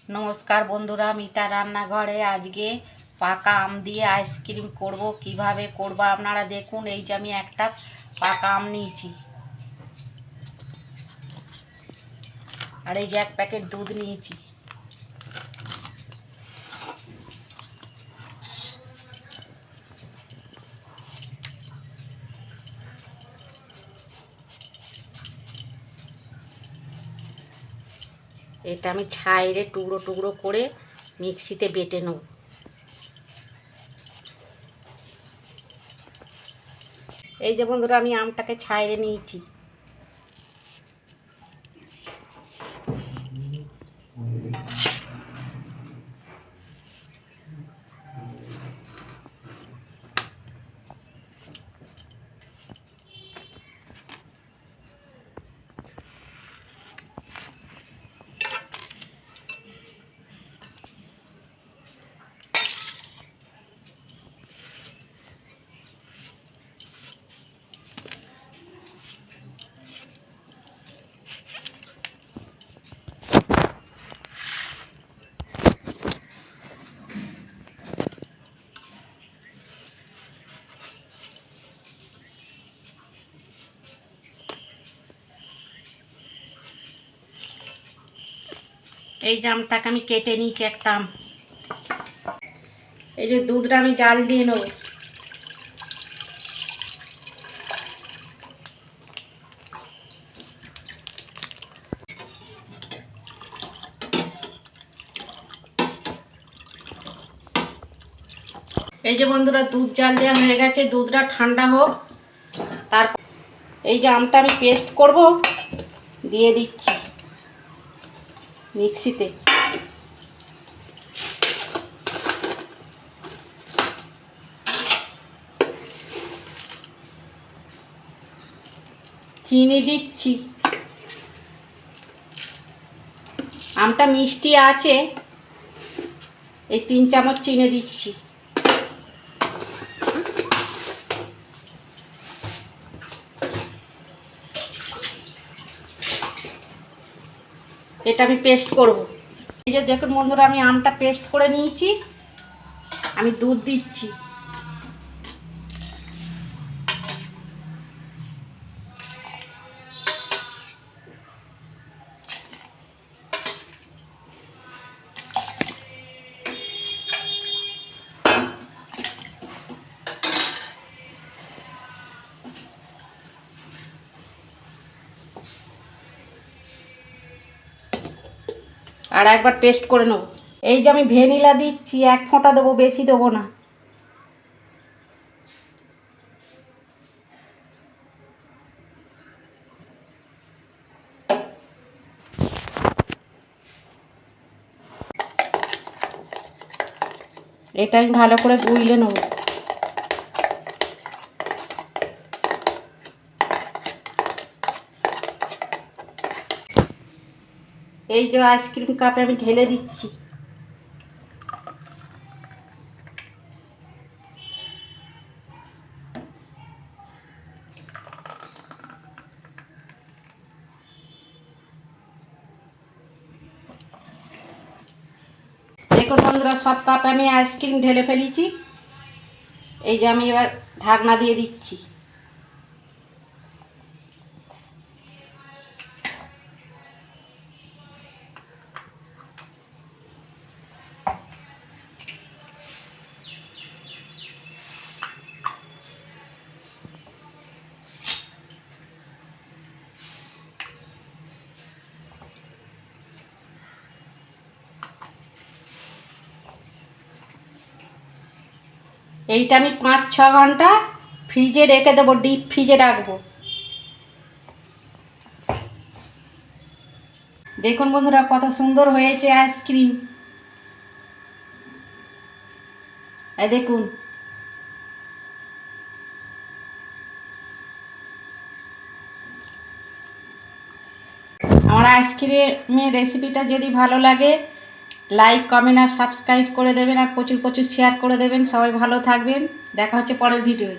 নমস্কার বন্ধুরা, মিতা রান্নাঘরে আজকে পাকা আম দিয়ে আইসক্রিম করব। কিভাবে করব আপনারা দেখুন। এই যে আমি একটা পাকা আম নিয়েছি, আর এই যে এক প্যাকেট দুধ নিয়েছি। এটা আমি ছাইরে টুকরো টুকরো করে মিক্সিতে বেটে নেব। এই যে বন্ধুরা, আমি আমটাকে ছাইরে নিয়েছি। এই যে আমটাকে আমি কেটে নিয়েছি একটা আম। এই যে দুধটা আমি জাল দিয়ে নেব। এই যে বন্ধুরা, দুধ জাল দেওয়া হয়ে গেছে। দুধটা ঠান্ডা হোক, তারপর এই যে আমটা আমি পেস্ট করব, দিয়ে দিচ্ছি মিক্সিতে। চিনি দিচ্ছি। আমটা মিষ্টি আছে, এই 3 চামচ চিনি দিচ্ছি। এটা আমি পেস্ট করব। এই যে দেখুন বন্ধুরা, আমি আমটা পেস্ট করে নিয়েছি। আমি দুধ দিচ্ছি। আর একবার পেস্ট করে নেব। এই যে আমি ভ্যানিলা দিচ্ছি, 1 ফোঁটা দেবো, বেশি দেবো না। এটা আমি ভালো করে গুলে নেব। এই যে আইসক্রিম কাপে আমি ঢেলে দিচ্ছি। দেখুন বন্ধুরা, সব কাপে আমি আইসক্রিম ঢেলে ফেলেছি। এই যে আমি এবার ঢাকনা দিয়ে দিচ্ছি। এইটা আমি 5-6 ঘন্টা ফ্রিজে রেখে দেবো, ডিপ ফ্রিজে রাখবো। দেখুন বন্ধুরা, কত সুন্দর হয়েছে আইসক্রিম। এই দেখুন। আমার আইসক্রিমের রেসিপিটা যদি ভালো লাগে, লাইক, কমেন্ট আর সাবস্ক্রাইব করে দেবেন, আর প্রচুর প্রচুর শেয়ার করে দেবেন। সবাই ভালো থাকবেন। দেখা হচ্ছে পরের ভিডিওয়।